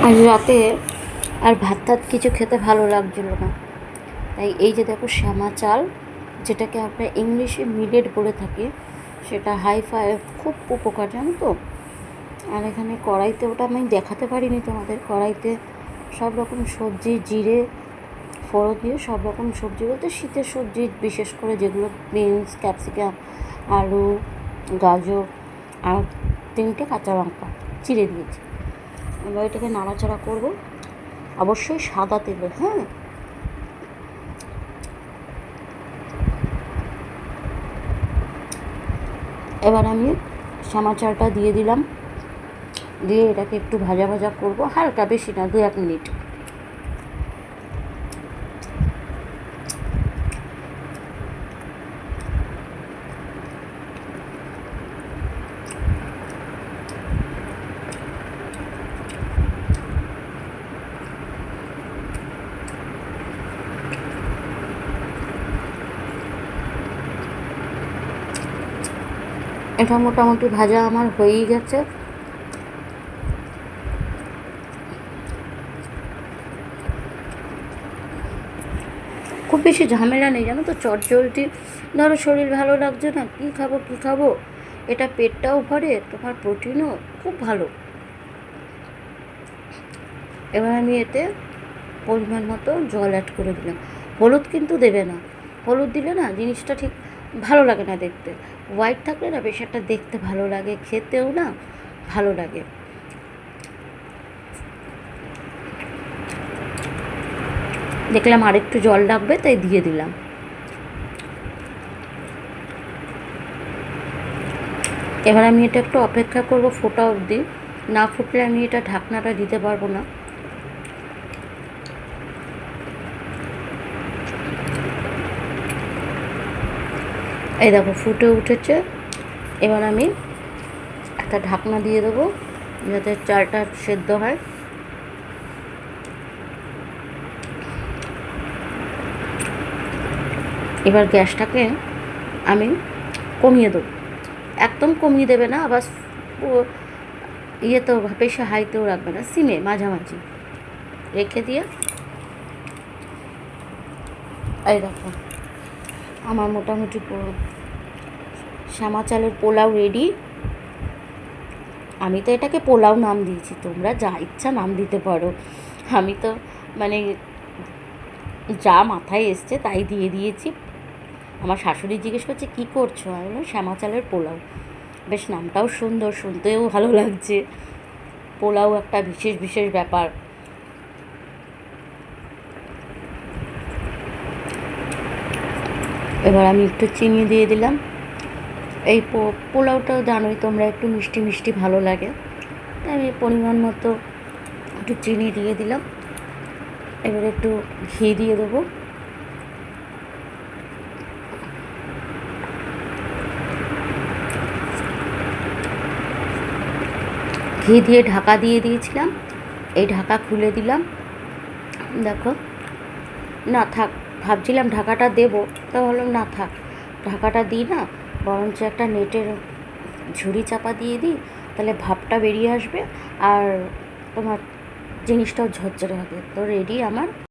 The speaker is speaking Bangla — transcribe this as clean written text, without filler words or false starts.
আর রাতে আর ভাত টাত কিছু খেতে ভালো লাগছিল না, তাই এই যে দেখো শ্যামা চাল, যেটাকে আমরা ইংলিশে মিলেট বলে থাকি, সেটা হাই ফাই খুব উপকার, জানো তো। আর এখানে কড়াইতে, ওটা আমি দেখাতে পারিনি তোমাদের, কড়াইতে সব রকম সবজি, জিরে ফোড়ন দিয়ে সব রকম সবজি বলতে শীতের সবজি, বিশেষ করে যেগুলো বিনস, ক্যাপসিকাম, আলু, গাজর আর 3টে কাঁচা লঙ্কা চিড়ে দিয়েছি। এবার এটাকে নাড়াচাড়া করবো, অবশ্যই সাদা তেলে। হ্যাঁ, এবার আমি শ্যামা চালটা দিয়ে দিলাম, দিয়ে এটাকে একটু ভাজা ভাজা করবো, হালকা, বেশি না, 2-1 মিনিট। এটা মোটামুটি ভাজা আমার হয়েই গেছে। খুব বেশি ঝামেলা নেই, জানো তো, চটজলদি। ধরো শরীর ভালো লাগছে না, কী খাবো কী খাবো, এটা পেটটাও ভরে, তোমার প্রোটিনও খুব ভালো। এবার আমি এতে পরিমাণ মতো জল অ্যাড করে দিলাম। হলুদ কিন্তু দেবে না, হলুদ দিলে না জিনিসটা ঠিক ভালো লাগে না দেখতে। হোয়াইট থাকলে না বেশ একটা দেখতে ভালো লাগে, খেতেও না ভালো লাগে। দেখলাম আরেকটু জল লাগবে, তাই দিয়ে দিলাম। এবার আমি এটা একটু অপেক্ষা করব ফোটা অবধি, না ফুটলে আমি এটা ঢাকনাটা দিতে পারবো না। এই দেখো ফুটে উঠেছে। এবার আমি একটা ঢাকনা দিয়ে দেবো, যাতে চালটা সেদ্ধ হয়। এবার গ্যাসটাকে আমি কমিয়ে দেবো, একদম কমিয়ে দেবে না, আবার ইয়েতেও বেশি হাইতেও রাখবে না, সিমে মাঝামাঝি রেখে দিয়ে। এই দেখো আমার মোটামুটি শ্যামা চালের পোলাও রেডি। আমি তো এটাকে পোলাও নাম দিয়েছি, তোমরা যা ইচ্ছা নাম দিতে পারো। আমি তো মানে যা মাথায় এসছে তাই দিয়ে দিয়েছি। আমার শাশুড়ি জিজ্ঞেস করছে কী করছো, আমি বললাম শ্যামা চালের পোলাও। বেশ নামটাও সুন্দর, শুনতেও ভালো লাগছে। পোলাও একটা বিশেষ বিশেষ ব্যাপার। এবার আমি একটু চিনি দিয়ে দিলাম। এই পোলাওটাও জানোই তোমরা, একটু মিষ্টি মিষ্টি ভালো লাগে, তাই আমি পরিমাণ মতো একটু চিনি দিয়ে দিলাম। এবার একটু ঘি দিয়ে দেবো। ঘি দিয়ে ঢাকা দিয়ে দিয়েছিলাম, এই ঢাকা খুলে দিলাম। দেখো, না থাক, ভাবছিলাম ঢাকাটা দেবো, তা ভাবলাম না থাক, ঢাকাটা দিই না, বরঞ্চ একটা নেটের ঝুড়ি চাপা দিয়ে দিই, তাহলে ভাপটা বেরিয়ে আসবে আর তোমার জিনিসটাও ঝরঝরে হবে। তো রেডি আমার